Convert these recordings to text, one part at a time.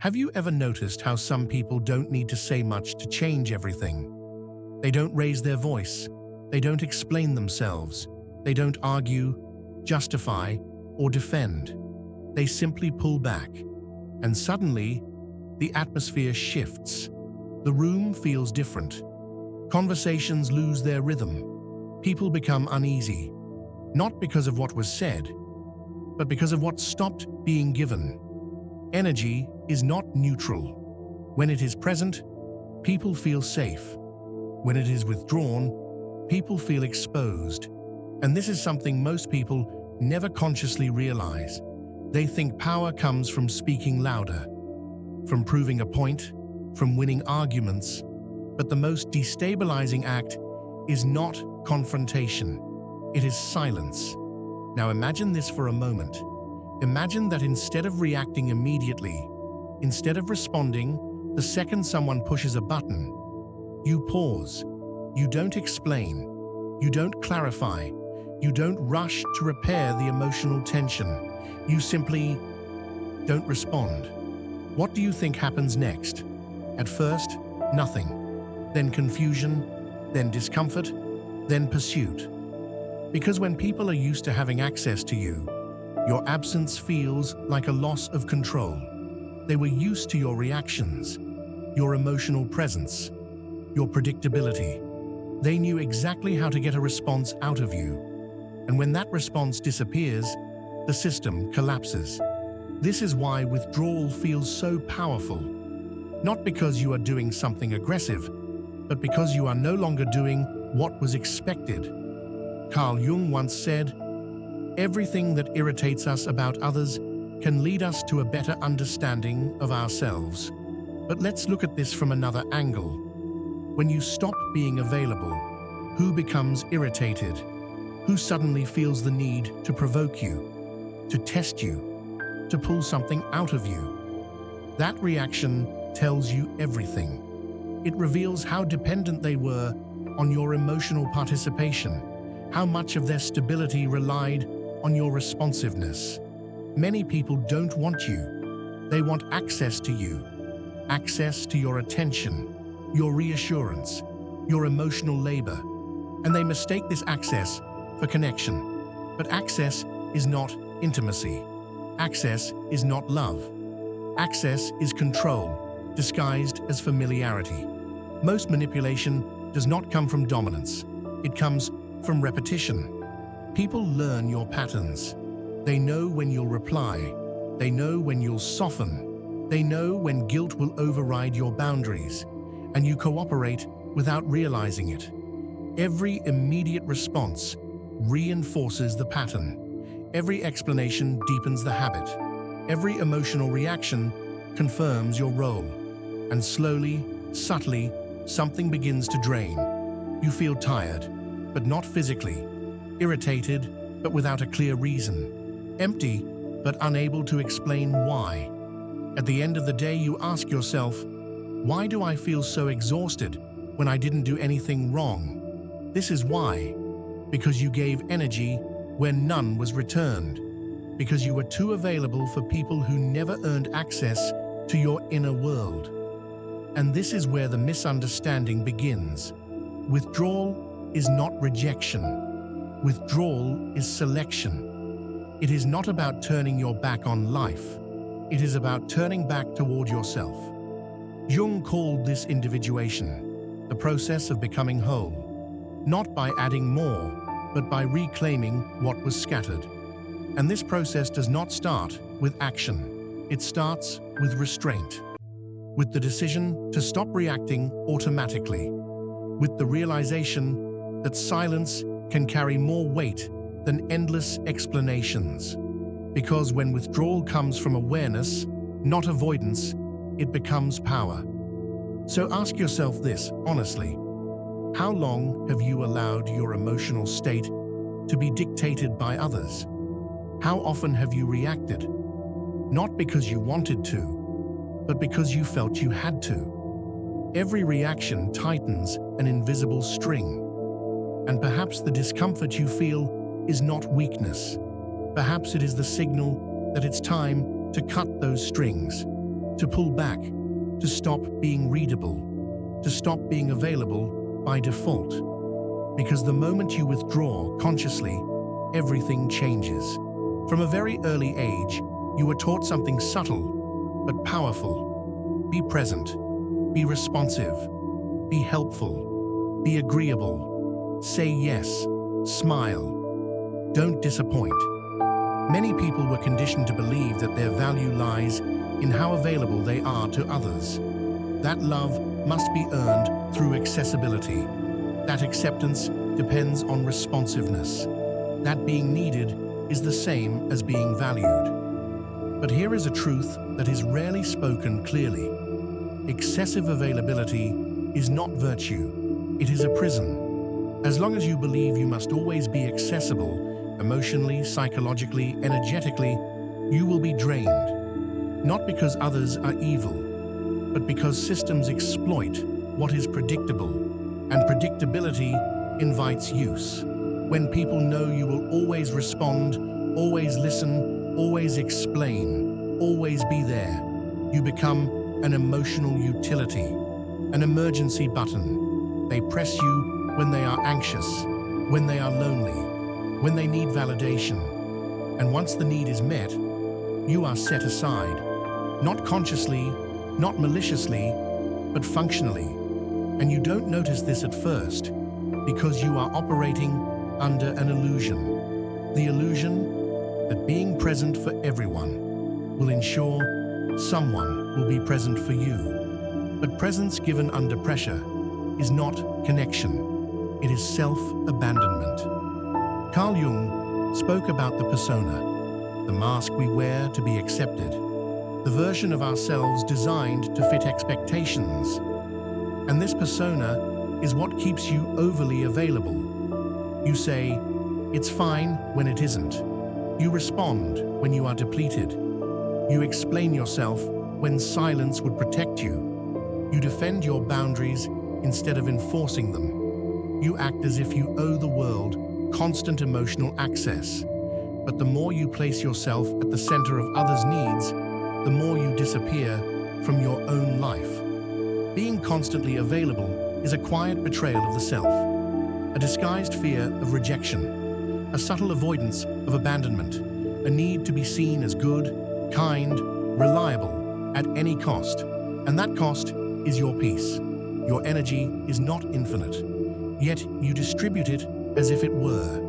Have you ever noticed how some people don't need to say much to change everything? They don't raise their voice. They don't explain themselves. They don't argue, justify, or defend. They simply pull back. And suddenly, the atmosphere shifts. The room feels different. Conversations lose their rhythm. People become uneasy, not because of what was said, but because of what stopped being given. Energy is not neutral. When it is present, people feel safe. When it is withdrawn, people feel exposed. And this is something most people never consciously realize. They think power comes from speaking louder, from proving a point, from winning arguments. But the most destabilizing act is not confrontation. It is silence. Now imagine this for a moment. Imagine that instead of reacting immediately, instead of responding the second someone pushes a button, you pause. You don't explain. You don't clarify. You don't rush to repair the emotional tension. You simply don't respond. What do you think happens next? At first, nothing. Then confusion, then discomfort, then pursuit. Because when people are used to having access to you, your absence feels like a loss of control. They were used to your reactions, your emotional presence, your predictability. They knew exactly how to get a response out of you. And when that response disappears, the system collapses. This is why withdrawal feels so powerful. Not because you are doing something aggressive, but because you are no longer doing what was expected. Carl Jung once said, "Everything that irritates us about others can lead us to a better understanding of ourselves." But let's look at this from another angle. When you stop being available, who becomes irritated? Who suddenly feels the need to provoke you, to test you, to pull something out of you? That reaction tells you everything. It reveals how dependent they were on your emotional participation, how much of their stability relied on your responsiveness. Many people don't want you. They want access to you, access to your attention, your reassurance, your emotional labor. And they mistake this access for connection. But access is not intimacy. Access is not love. Access is control, disguised as familiarity. Most manipulation does not come from dominance. It comes from repetition. People learn your patterns. They know when you'll reply. They know when you'll soften. They know when guilt will override your boundaries, and you cooperate without realizing it. Every immediate response reinforces the pattern. Every explanation deepens the habit. Every emotional reaction confirms your role. And slowly, subtly, something begins to drain. You feel tired, but not physically. Irritated, but without a clear reason. Empty, but unable to explain why. At the end of the day, you ask yourself, why do I feel so exhausted when I didn't do anything wrong? This is why. Because you gave energy when none was returned. Because you were too available for people who never earned access to your inner world. And this is where the misunderstanding begins. Withdrawal is not rejection. Withdrawal is selection. It is not about turning your back on life. It is about turning back toward yourself. Jung called this individuation, the process of becoming whole, not by adding more, but by reclaiming what was scattered. And this process does not start with action. It starts with restraint, with the decision to stop reacting automatically, with the realization that silence can carry more weight than endless explanations. Because when withdrawal comes from awareness, not avoidance, it becomes power. So ask yourself this, honestly. How long have you allowed your emotional state to be dictated by others? How often have you reacted? Not because you wanted to, but because you felt you had to. Every reaction tightens an invisible string. And perhaps the discomfort you feel is not weakness. Perhaps it is the signal that it's time to cut those strings. to pull back, to stop being readable, to stop being available by default. Because the moment you withdraw consciously, everything changes. From a very early age, you were taught something subtle but powerful. Be present, be responsive, be helpful, be agreeable, say yes, smile, don't disappoint. Many people were conditioned to believe that their value lies in how available they are to others. That love must be earned through accessibility. That acceptance depends on responsiveness. That being needed is the same as being valued. But here is a truth that is rarely spoken clearly. Excessive availability is not virtue, it is a prison. As long as you believe you must always be accessible, emotionally, psychologically, energetically, you will be drained. Not because others are evil, but because systems exploit what is predictable, and predictability invites use. When people know you will always respond, always listen, always explain, always be there, you become an emotional utility, an emergency button. They press you when they are anxious, when they are lonely, when they need validation. And once the need is met, you are set aside, not consciously, not maliciously, but functionally. And you don't notice this at first because you are operating under an illusion. The illusion that being present for everyone will ensure someone will be present for you. But presence given under pressure is not connection. It is self-abandonment. Carl Jung spoke about the persona, the mask we wear to be accepted, the version of ourselves designed to fit expectations. And this persona is what keeps you overly available. You say, "It's fine," when it isn't. You respond when you are depleted. You explain yourself when silence would protect you. You defend your boundaries instead of enforcing them. You act as if you owe the world constant emotional access. But the more you place yourself at the center of others' needs, the more you disappear from your own life. Being constantly available is a quiet betrayal of the self, a disguised fear of rejection, a subtle avoidance of abandonment, a need to be seen as good, kind, reliable at any cost. And that cost is your peace. Your energy is not infinite, yet you distribute it as if it were.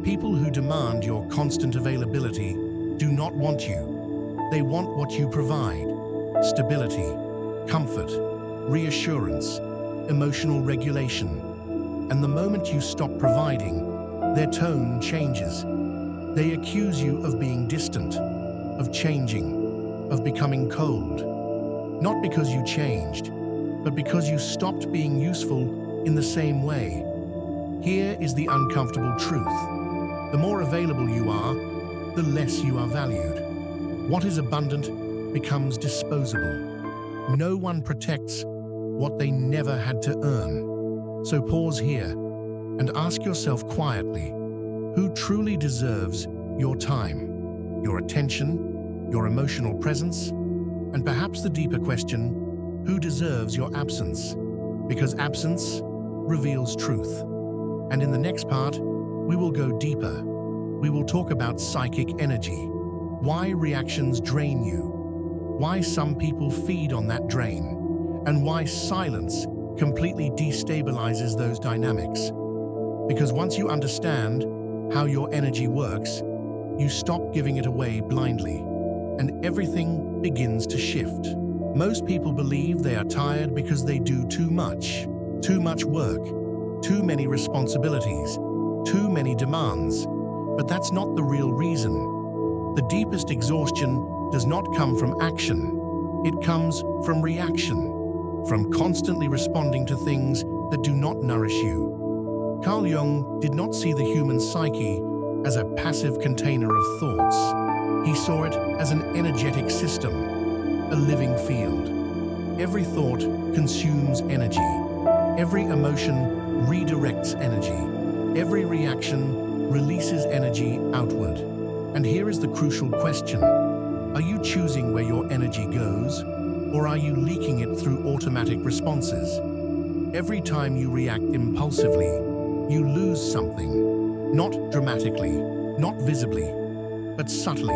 People who demand your constant availability do not want you. They want what you provide: stability, comfort, reassurance, emotional regulation. And the moment you stop providing, their tone changes. They accuse you of being distant, of changing, of becoming cold. Not because you changed, but because you stopped being useful in the same way. Here is the uncomfortable truth. The more available you are, the less you are valued. What is abundant becomes disposable. No one protects what they never had to earn. So pause here and ask yourself quietly, who truly deserves your time, your attention, your emotional presence, and perhaps the deeper question, who deserves your absence? Because absence reveals truth. And in the next part, we will go deeper. We will talk about psychic energy, why reactions drain you, why some people feed on that drain, and why silence completely destabilizes those dynamics. Because once you understand how your energy works, you stop giving it away blindly, and everything begins to shift. Most people believe they are tired because they do too much work, too many responsibilities, too many demands. But that's not the real reason. The deepest exhaustion does not come from action. It comes from reaction, from constantly responding to things that do not nourish you. Carl Jung did not see the human psyche as a passive container of thoughts. He saw it as an energetic system, a living field. Every thought consumes energy. Every emotion redirects energy. Every reaction releases energy outward. And here is the crucial question. Are you choosing where your energy goes? Or are you leaking it through automatic responses? Every time you react impulsively, you lose something. Not dramatically, not visibly, but subtly.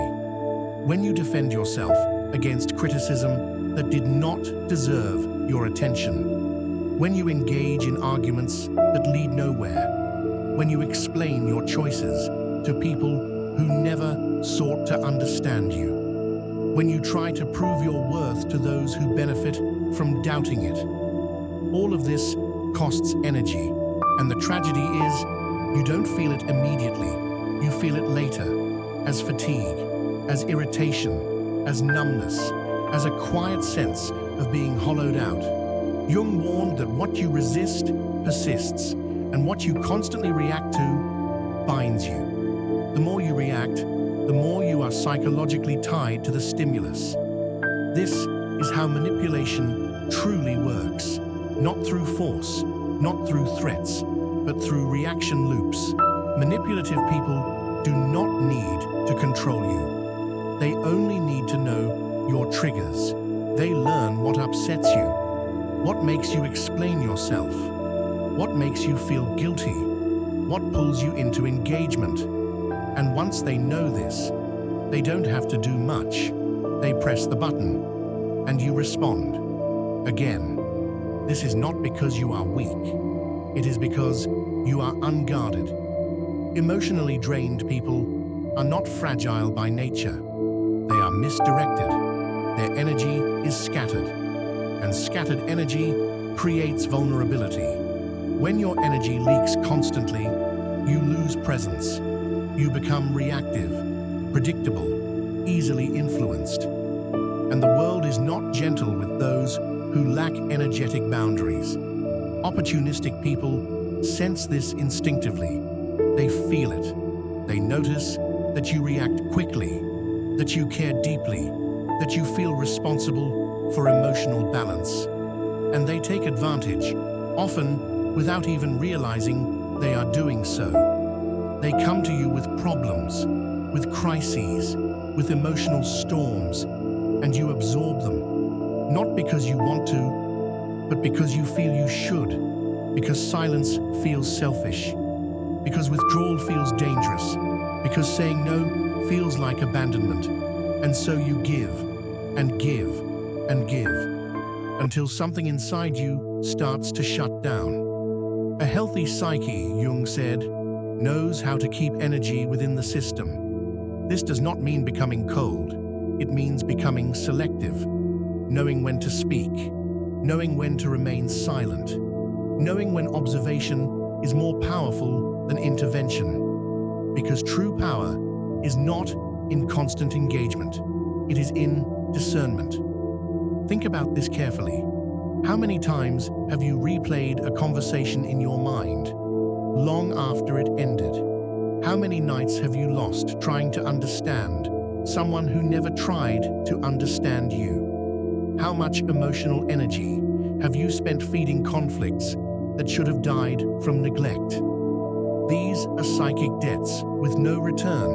When you defend yourself against criticism that did not deserve your attention, when you engage in arguments that lead nowhere, when you explain your choices to people who never sought to understand you, when you try to prove your worth to those who benefit from doubting it. All of this costs energy, and the tragedy is you don't feel it immediately. You feel it later, as fatigue, as irritation, as numbness, as a quiet sense of being hollowed out. Jung warned that what you resist persists, and what you constantly react to binds you. The more you react, the more you are psychologically tied to the stimulus. This is how manipulation truly works, not through force, not through threats, but through reaction loops. Manipulative people do not need to control you. They only need to know your triggers. They learn what upsets you, what makes you explain yourself, what makes you feel guilty, what pulls you into engagement. And once they know this, they don't have to do much. They press the button, and you respond. Again, this is not because you are weak. It is because you are unguarded. Emotionally drained people are not fragile by nature. They are misdirected. Their energy is scattered, and scattered energy creates vulnerability. When your energy leaks constantly, you lose presence. You become reactive, predictable, easily influenced. And the world is not gentle with those who lack energetic boundaries. Opportunistic people sense this instinctively. They feel it. They notice that you react quickly, that you care deeply, that you feel responsible for emotional balance. And they take advantage, often without even realizing they are doing so. They come to you with problems, with crises, with emotional storms, and you absorb them, not because you want to, but because you feel you should, because silence feels selfish, because withdrawal feels dangerous, because saying no feels like abandonment. And so you give, and give, and give, until something inside you starts to shut down. A healthy psyche, Jung said, knows how to keep energy within the system. This does not mean becoming cold. It means becoming selective, knowing when to speak, knowing when to remain silent, knowing when observation is more powerful than intervention. Because true power is not in constant engagement. It is in discernment. Think about this carefully. How many times have you replayed a conversation in your mind, long after it ended? How many nights have you lost trying to understand someone who never tried to understand you? How much emotional energy have you spent feeding conflicts that should have died from neglect? These are psychic debts with no return.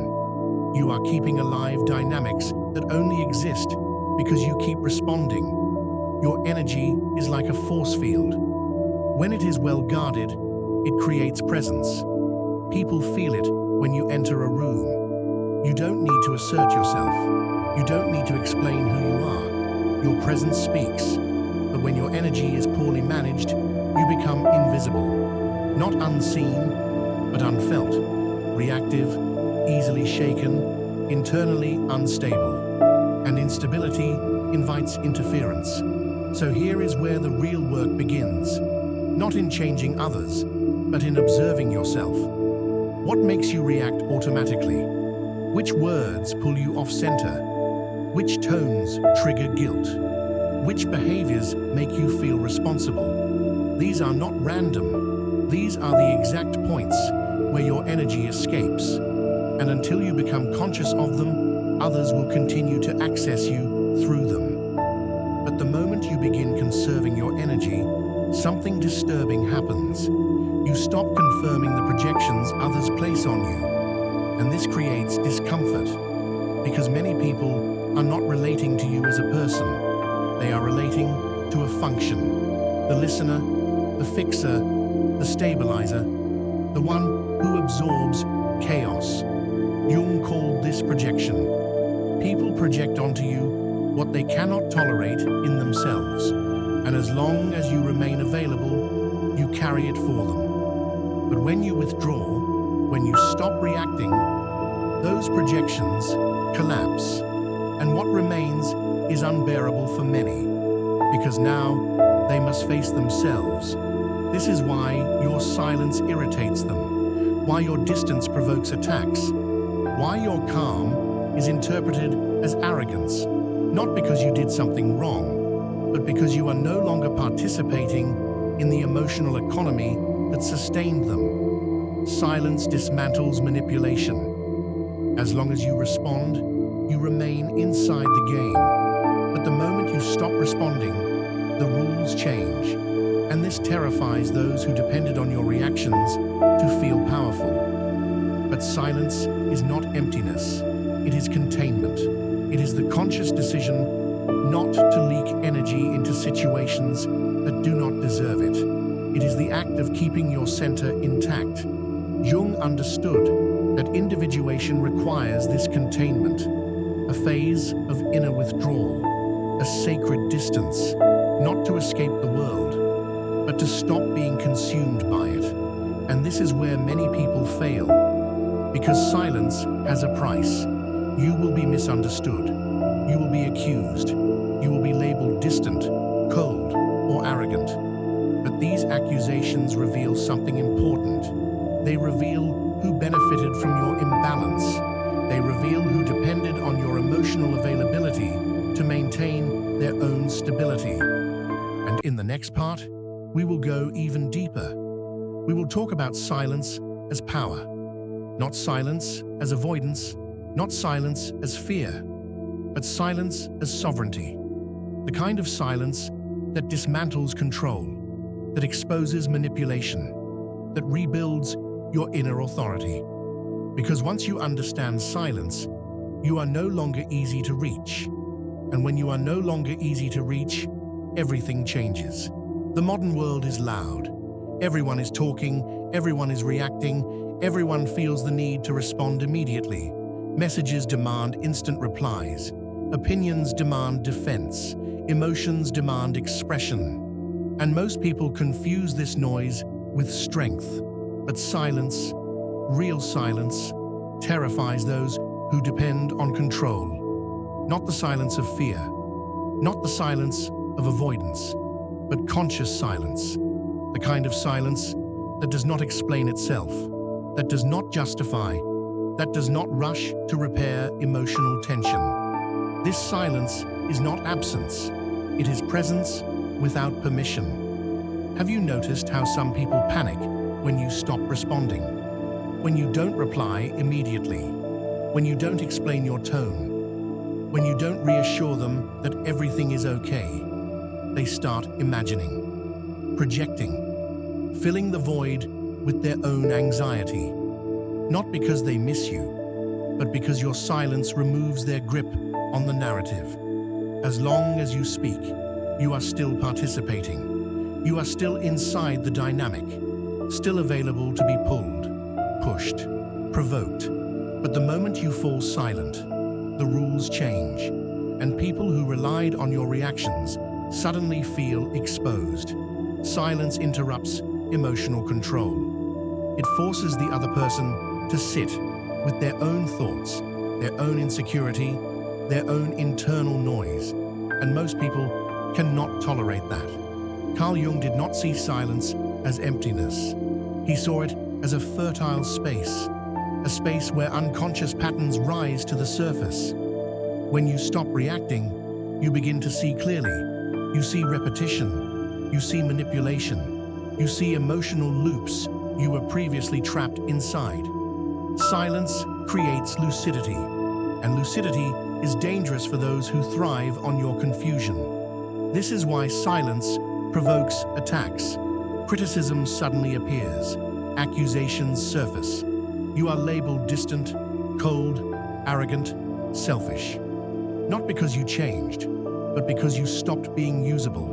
You are keeping alive dynamics that only exist because you keep responding. Your energy is like a force field. When it is well guarded, it creates presence. People feel it when you enter a room. You don't need to assert yourself. You don't need to explain who you are. Your presence speaks. But when your energy is poorly managed, you become invisible. Not unseen, but unfelt. Reactive, easily shaken, internally unstable. And instability invites interference. So here is where the real work begins. Not in changing others, but in observing yourself. What makes you react automatically? Which words pull you off center? Which tones trigger guilt? Which behaviors make you feel responsible? These are not random. These are the exact points where your energy escapes. And until you become conscious of them, others will continue to access you through them. But the moment you begin conserving your energy, something disturbing happens. You stop confirming the projections others place on you. And this creates discomfort, because many people are not relating to you as a person. They are relating to a function. The listener, the fixer, the stabilizer, the one who absorbs chaos. Jung called this projection. People project onto you what they cannot tolerate in themselves, and as long as you remain available, you carry it for them. But when you withdraw, when you stop reacting, those projections collapse, and what remains is unbearable for many, because now they must face themselves. This is why your silence irritates them, why your distance provokes attacks, why your calm is interpreted as arrogance, not because you did something wrong, but because you are no longer participating in the emotional economy that sustained them. Silence dismantles manipulation. As long as you respond, you remain inside the game. But the moment you stop responding, the rules change. And this terrifies those who depended on your reactions to feel powerful. But silence is not emptiness. It is containment. It is the conscious decision not to leak energy into situations that do not deserve it. It is the act of keeping your center intact. Jung understood that individuation requires this containment, a phase of inner withdrawal, a sacred distance, not to escape the world, but to stop being consumed by it. And this is where many people fail, because silence has a price. You will be misunderstood. You will be accused. You will be labeled distant, cold, or arrogant. But these accusations reveal something important. They reveal who benefited from your imbalance. They reveal who depended on your emotional availability to maintain their own stability. And in the next part, we will go even deeper. We will talk about silence as power, not silence as avoidance, not silence as fear, but silence as sovereignty. The kind of silence that dismantles control, that exposes manipulation, that rebuilds your inner authority. Because once you understand silence, you are no longer easy to reach. And when you are no longer easy to reach, everything changes. The modern world is loud. Everyone is talking, everyone is reacting, everyone feels the need to respond immediately. Messages demand instant replies. Opinions demand defense. Emotions demand expression. And most people confuse this noise with strength. But silence, real silence, terrifies those who depend on control. Not the silence of fear, not the silence of avoidance, but conscious silence. The kind of silence that does not explain itself, that does not justify, that does not rush to repair emotional tension. This silence is not absence. It is presence without permission. Have you noticed how some people panic when you stop responding? When you don't reply immediately? When you don't explain your tone? When you don't reassure them that everything is okay? They start imagining, projecting, filling the void with their own anxiety. Not because they miss you, but because your silence removes their grip on the narrative. As long as you speak, you are still participating. You are still inside the dynamic, still available to be pulled, pushed, provoked. But the moment you fall silent, the rules change, and people who relied on your reactions suddenly feel exposed. Silence interrupts emotional control. It forces the other person to sit with their own thoughts, their own insecurity, their own internal noise, and most people cannot tolerate that. Carl Jung did not see silence as emptiness. He saw it as a fertile space, a space where unconscious patterns rise to the surface. When you stop reacting, you begin to see clearly. You see repetition, you see manipulation, you see emotional loops you were previously trapped inside. Silence creates lucidity, and lucidity is dangerous for those who thrive on your confusion. This is why silence provokes attacks. Criticism suddenly appears. Accusations surface. You are labeled distant, cold, arrogant, selfish. Not because you changed, but because you stopped being usable.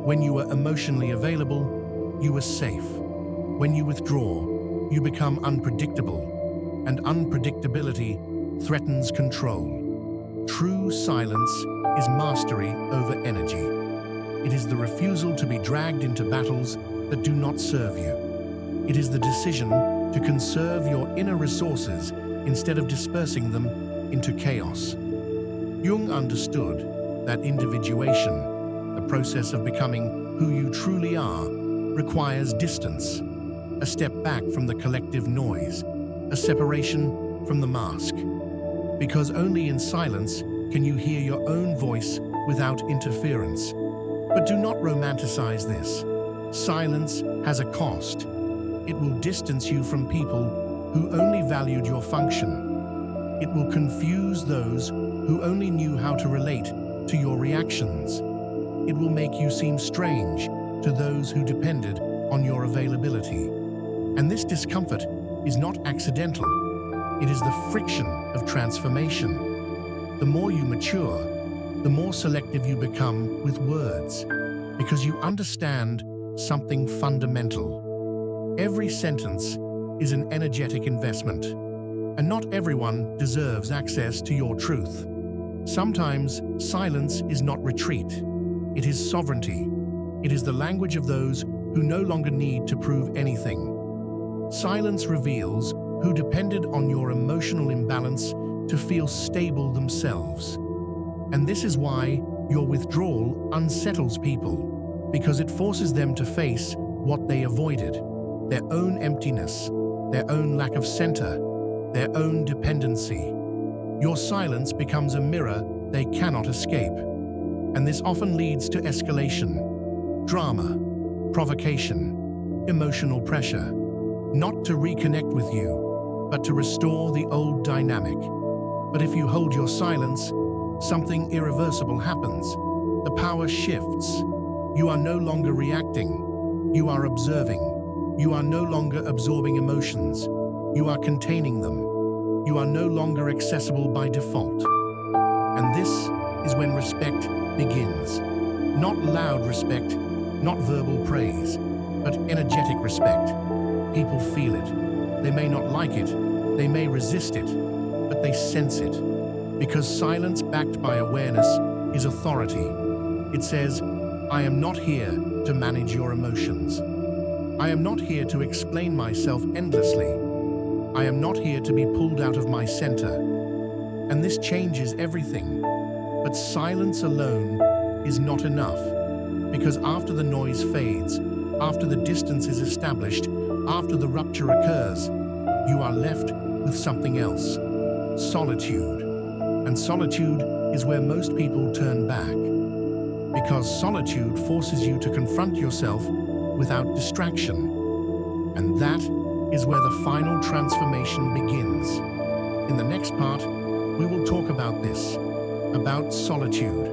When you were emotionally available, you were safe. When you withdraw, you become unpredictable, and unpredictability threatens control. True silence is mastery over energy. It is the refusal to be dragged into battles that do not serve you. It is the decision to conserve your inner resources instead of dispersing them into chaos. Jung understood that individuation, the process of becoming who you truly are, requires distance, a step back from the collective noise, a separation from the mask. Because only in silence can you hear your own voice without interference. But do not romanticize this. Silence has a cost. It will distance you from people who only valued your function. It will confuse those who only knew how to relate to your reactions. It will make you seem strange to those who depended on your availability. And this discomfort is not accidental. It is the friction of transformation. The more you mature, the more selective you become with words, because you understand something fundamental. Every sentence is an energetic investment, and not everyone deserves access to your truth. Sometimes silence is not retreat. It is sovereignty. It is the language of those who no longer need to prove anything. Silence reveals who depended on your emotional imbalance to feel stable themselves. And this is why your withdrawal unsettles people, because it forces them to face what they avoided, their own emptiness, their own lack of center, their own dependency. Your silence becomes a mirror they cannot escape. And this often leads to escalation, drama, provocation, emotional pressure, not to reconnect with you, but to restore the old dynamic. But if you hold your silence, something irreversible happens. The power shifts. You are no longer reacting. You are observing. You are no longer absorbing emotions. You are containing them. You are no longer accessible by default. And this is when respect begins. Not loud respect, not verbal praise, but energetic respect. People feel it. They may not like it. They may resist it, but they sense it. Because silence backed by awareness is authority. It says, I am not here to manage your emotions. I am not here to explain myself endlessly. I am not here to be pulled out of my center. And this changes everything. But silence alone is not enough. Because after the noise fades, after the distance is established, after the rupture occurs, you are left with something else. Solitude. And solitude is where most people turn back. Because solitude forces you to confront yourself without distraction. And that is where the final transformation begins. In the next part, we will talk about this, about solitude,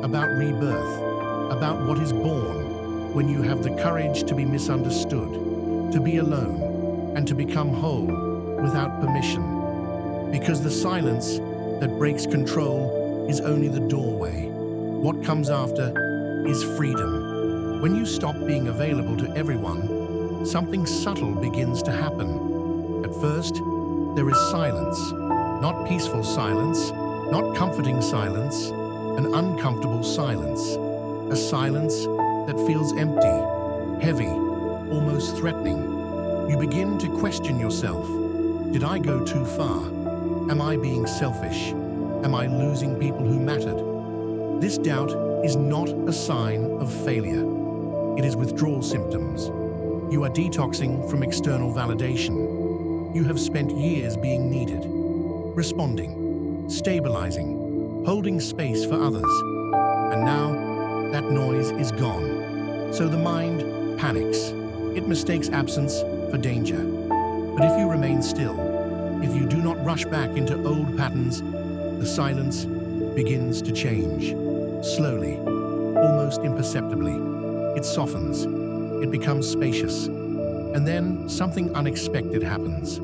about rebirth, about what is born when you have the courage to be misunderstood, to be alone, and to become whole without permission. Because the silence that breaks control is only the doorway. What comes after is freedom. When you stop being available to everyone, something subtle begins to happen. At first, there is silence. Not peaceful silence, not comforting silence, an uncomfortable silence. A silence that feels empty, heavy, almost threatening. You begin to question yourself. Did I go too far? Am I being selfish? Am I losing people who mattered? This doubt is not a sign of failure. It is withdrawal symptoms. You are detoxing from external validation. You have spent years being needed, responding, stabilizing, holding space for others. And now, that noise is gone. So the mind panics. It mistakes absence for danger. But if you remain still, if you do not rush back into old patterns, the silence begins to change. Slowly, almost imperceptibly, it softens. It becomes spacious. And then something unexpected happens.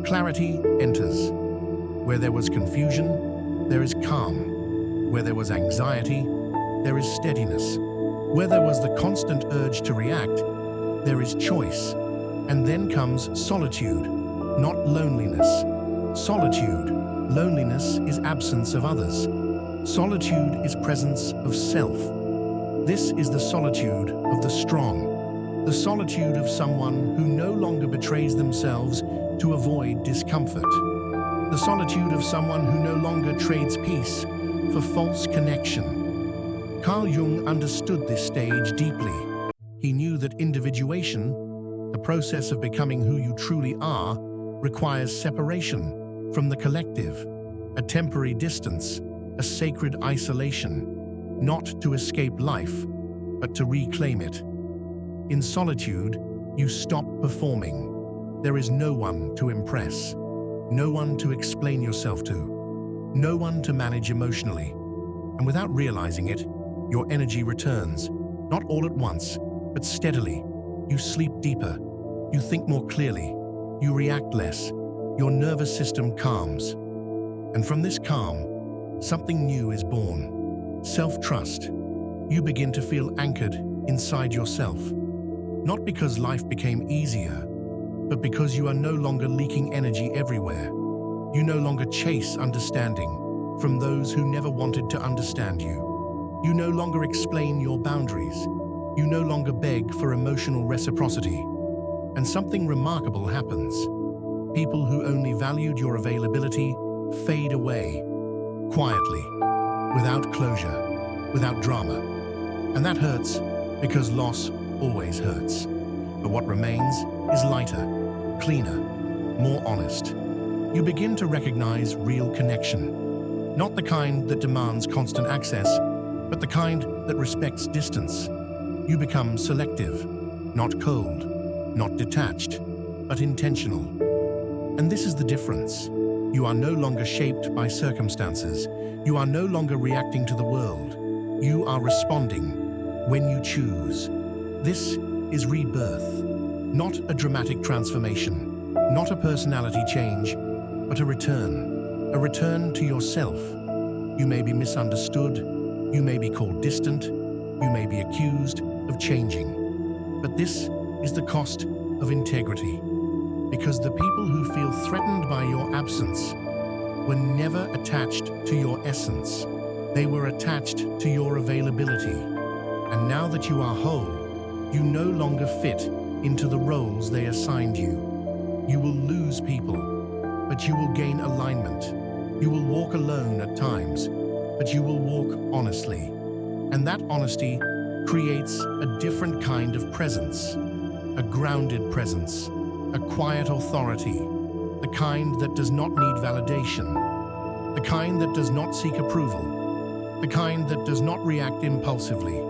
Clarity enters. Where there was confusion, there is calm. Where there was anxiety, there is steadiness. Where there was the constant urge to react, there is choice. And then comes solitude, not loneliness. Solitude, loneliness is absence of others. Solitude is presence of self. This is the solitude of the strong, the solitude of someone who no longer betrays themselves to avoid discomfort, the solitude of someone who no longer trades peace for false connection. Carl Jung understood this stage deeply. He knew that individuation, the process of becoming who you truly are, requires separation from the collective, a temporary distance, a sacred isolation, not to escape life, but to reclaim it. In solitude, you stop performing. There is no one to impress, no one to explain yourself to, no one to manage emotionally. And without realizing it, your energy returns, not all at once, but steadily. You sleep deeper, you think more clearly, you react less, your nervous system calms. And from this calm, something new is born. Self-trust. You begin to feel anchored inside yourself. Not because life became easier, but because you are no longer leaking energy everywhere. You no longer chase understanding from those who never wanted to understand you. You no longer explain your boundaries. You no longer beg for emotional reciprocity. And something remarkable happens. People who only valued your availability fade away, quietly, without closure, without drama. And that hurts because loss always hurts. But what remains is lighter, cleaner, more honest. You begin to recognize real connection. Not the kind that demands constant access, but the kind that respects distance. You become selective, not cold, not detached, but intentional. And this is the difference. You are no longer shaped by circumstances. You are no longer reacting to the world. You are responding when you choose. This is rebirth, not a dramatic transformation, not a personality change, but a return to yourself. You may be misunderstood, you may be called distant, you may be accused of changing. But this is the cost of integrity, because the people who feel threatened by your absence were never attached to your essence. They were attached to your availability. And now that you are whole, you no longer fit into the roles they assigned you. You will lose people, but you will gain alignment. You will walk alone at times, but you will walk honestly. And that honesty creates a different kind of presence, a grounded presence, a quiet authority, the kind that does not need validation, the kind that does not seek approval, the kind that does not react impulsively.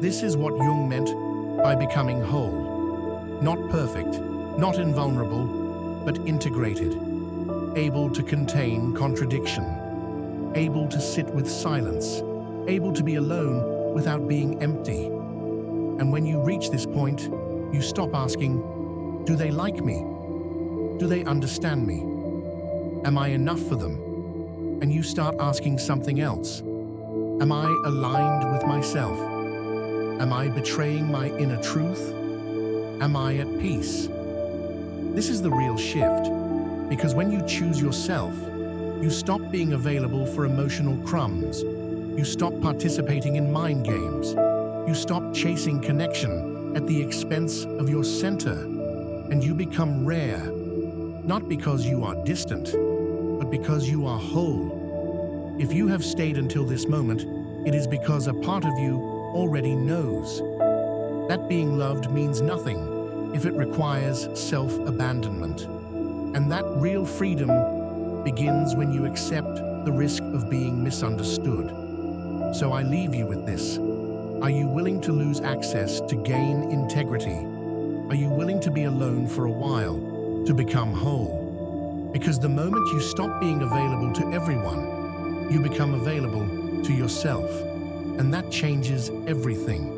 This is what Jung meant by becoming whole. Not perfect, not invulnerable, but integrated, able to contain contradiction, able to sit with silence, able to be alone without being empty. And when you reach this point, you stop asking, do they like me? Do they understand me? Am I enough for them? And you start asking something else. Am I aligned with myself? Am I betraying my inner truth? Am I at peace? This is the real shift, because when you choose yourself, you stop being available for emotional crumbs. You stop participating in mind games. You stop chasing connection at the expense of your center, and you become rare, not because you are distant, but because you are whole. If you have stayed until this moment, it is because a part of you already knows. That being loved means nothing if it requires self-abandonment. And that real freedom begins when you accept the risk of being misunderstood. So I leave you with this. Are you willing to lose access to gain integrity? Are you willing to be alone for a while, to become whole? Because the moment you stop being available to everyone, you become available to yourself. And that changes everything.